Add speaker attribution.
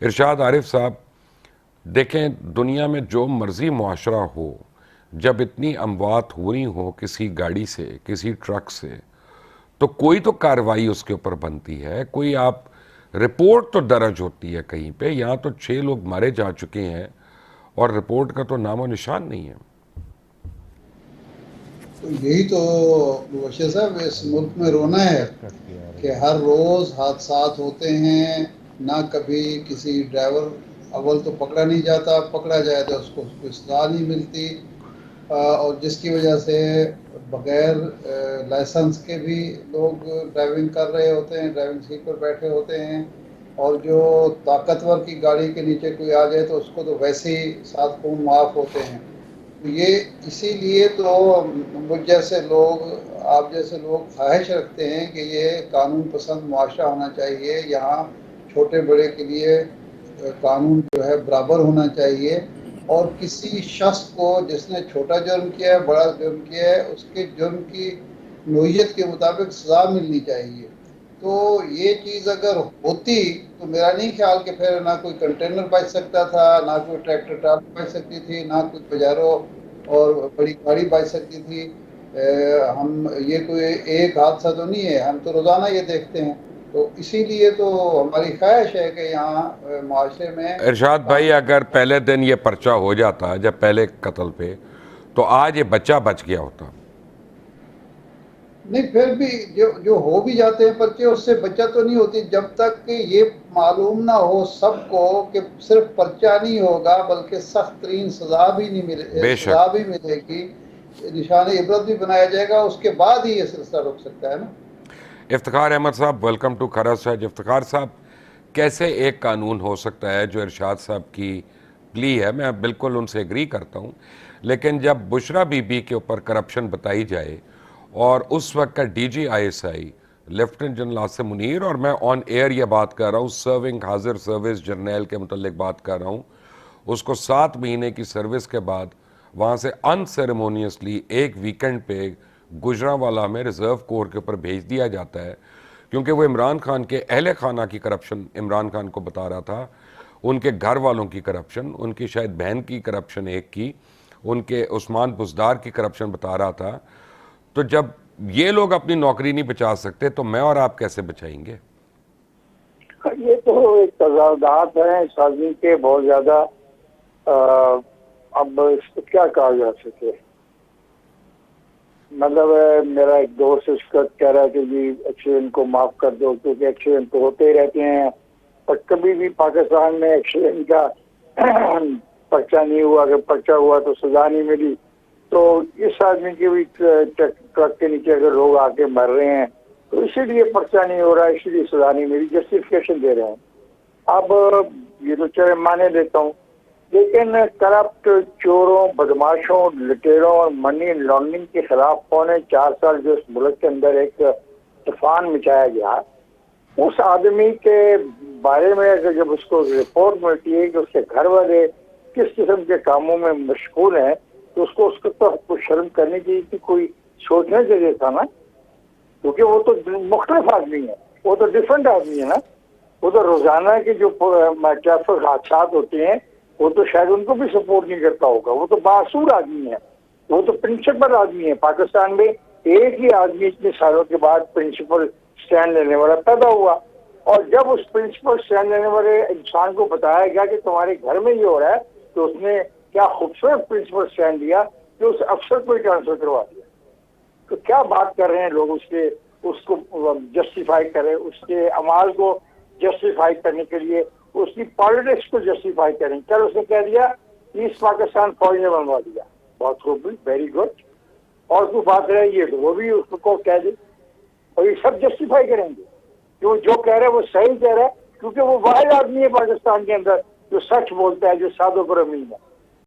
Speaker 1: ارشاد عارف صاحب، دیکھیں دنیا میں جو مرضی معاشرہ ہو، جب اتنی اموات ہو رہی ہوں کسی گاڑی سے، کسی ٹرک سے، تو کوئی تو کارروائی اس کے اوپر بنتی ہے، کوئی آپ رپورٹ تو درج ہوتی ہے کہیں پہ. یہاں تو 6 لوگ مارے جا چکے ہیں اور رپورٹ کا تو نام و نشان نہیں ہے.
Speaker 2: تو یہی تو مبشر صاحب اس ملک میں رونا ہے کہ ہر روز حادثات ہوتے ہیں، نہ کبھی کسی ڈرائیور اول تو پکڑا نہیں جاتا، پکڑا جائے تو اس کو کوئی سزا نہیں ملتی، اور جس کی وجہ سے بغیر لائسنس کے بھی لوگ ڈرائیونگ کر رہے ہوتے ہیں، ڈرائیونگ سیٹ پر بیٹھے ہوتے ہیں، اور جو طاقتور کی گاڑی کے نیچے کوئی آ جائے تو اس کو تو ویسے ہی 7 خون معاف ہوتے ہیں. تو یہ اسی لیے تو مجھ جیسے لوگ، آپ جیسے لوگ خواہش رکھتے ہیں کہ یہ قانون پسند معاشرہ ہونا چاہیے، یہاں چھوٹے بڑے کے لیے قانون جو ہے برابر ہونا چاہیے، اور کسی شخص کو جس نے چھوٹا جرم کیا ہے، بڑا جرم کیا ہے، اس کے جرم کی نوعیت کے مطابق سزا ملنی چاہیے. تو یہ چیز اگر ہوتی تو میرا نہیں خیال کہ پھر نہ کوئی کنٹینر بچ سکتا تھا، نہ کوئی ٹریکٹر ٹرالی بچ سکتی تھی، نہ کوئی پجارو اور بڑی گاڑی بچ سکتی تھی. ہم یہ کوئی ایک حادثہ تو نہیں ہے، ہم تو روزانہ یہ دیکھتے ہیں. تو اسی لیے تو ہماری خواہش ہے کہ یہاں معاشرے میں
Speaker 1: ارشاد بھائی، اگر پہلے دن یہ پرچہ ہو جاتا جب پہلے قتل پہ، تو آج یہ بچہ بچ گیا ہوتا.
Speaker 2: نہیں، پھر بھی جو ہو بھی جاتے ہیں پرچے، اس سے بچت تو نہیں ہوتی جب تک کہ یہ معلوم نہ ہو سب کو کہ صرف پرچہ نہیں ہوگا بلکہ سخت ترین سزا بھی نہیں ملے،
Speaker 1: بے
Speaker 2: سزا
Speaker 1: شک.
Speaker 2: بھی ملے گی، نشان عبرت بھی بنایا جائے گا. اس کے بعد ہی یہ سلسلہ رک سکتا ہے نا.
Speaker 1: افتخار احمد صاحب، ویلکم ٹو کھڑا سچ. افتخار صاحب، کیسے ایک قانون ہو سکتا ہے جو ارشاد صاحب کی پلی ہے، میں بالکل ان سے ایگری کرتا ہوں، لیکن جب بشرا بی بی کے اوپر کرپشن بتائی جائے اور اس وقت کا D G I S I lieutenant general Asim Munir, اور میں آن ایئر یہ بات کر رہا ہوں، سرونگ حاضر سروس جرنیل کے متعلق بات کر رہا ہوں، اس کو 7 مہینے کی سروس کے بعد وہاں سے ان سیریمونیسلی ایک ویکنڈ پہ گجرانوالہ میں ریزرو کور کے اوپر بھیج دیا جاتا ہے، کیونکہ وہ عمران خان کے اہل خانہ کی کرپشن عمران خان کو بتا رہا تھا، ان کے گھر والوں کی کرپشن، ان کی شاید بہن کی کرپشن ایک کی، ان کے عثمان بزدار کی کرپشن بتا رہا تھا. تو جب یہ لوگ اپنی نوکری نہیں بچا سکتے تو میں اور آپ کیسے بچائیں گے؟
Speaker 3: یہ تو ایک تضادات ہیں اس آدمی کے بہت زیادہ. اب اس کو کیا کہا جا سکے؟ مطلب میرا ایک دوست اس کا کہہ رہا ہے کہ جی ایکسیڈنٹ کو معاف کر دو، کیونکہ ایکسیڈنٹ تو ہوتے ہی رہتے ہیں، اور کبھی بھی پاکستان میں ایکسیڈنٹ کا پرچہ نہیں ہوا، کہ پرچہ ہوا تو سزا نہیں ملی. تو اس آدمی کے بھی ٹرک کے نیچے اگر لوگ آ کے مر رہے ہیں تو اسی لیے پرچہ نہیں ہو رہا، اسی لیے سزا نہیں ملی، جسٹیفکیشن دے رہے ہیں. اب یہ تو چلے مانے لیتا ہوں، لیکن کرپٹ چوروں، بدماشوں، لٹیروں اور منی لانڈرنگ کے خلاف 4 سال جو اس ملک کے اندر ایک طوفان مچایا گیا، اس آدمی کے بارے میں اگر جب اس کو رپورٹ ملتی ہے کہ اس کے گھر والے کس قسم کے کاموں میں مشغول ہیں، تو اس کو تو شرم کرنے کی کوئی سوچنا چاہیے تھا نا، کیونکہ وہ تو مختلف آدمی ہے، وہ تو ڈفرینٹ آدمی ہے نا. وہ تو روزانہ کے جو ٹریفک حادثات ہوتے ہیں وہ تو شاید ان کو بھی سپورٹ نہیں کرتا ہوگا. وہ تو باصور آدمی ہے، وہ تو پرنسپل آدمی ہے. پاکستان میں ایک ہی آدمی اتنے سالوں کے بعد پرنسپل اسٹینڈ لینے والا پیدا ہوا، اور جب اس پرنسپل اسٹینڈ لینے والے انسان کو بتایا گیا کہ تمہارے گھر میں یہ ہو رہا ہے، تو اس نے کیا خوبصورت پرنسپل اسٹینڈ دیا کہ اس افسر کو ہی ٹرانسفر کروا دیا. تو کیا بات کر رہے ہیں لوگ، اس کو جسٹیفائی کریں، اس کے اعمال کو جسٹیفائی کرنے کے لیے اس کی پالیٹکس کو جسٹیفائی کریں. کل اس نے کہہ دیا ایسٹ پاکستان فوج نے بنوا دیا، بہت خوب، ویری گڈ. اور کوئی بات رہے یہ تو وہ بھی اس کو کہہ دے، اور یہ سب جسٹیفائی کریں گے کہ وہ جو کہہ رہے ہیں وہ صحیح کہہ رہا ہے، کیونکہ وہ واحد آدمی ہے پاکستان کے اندر جو سچ بولتا ہے، جو سادوں پر امین ہے.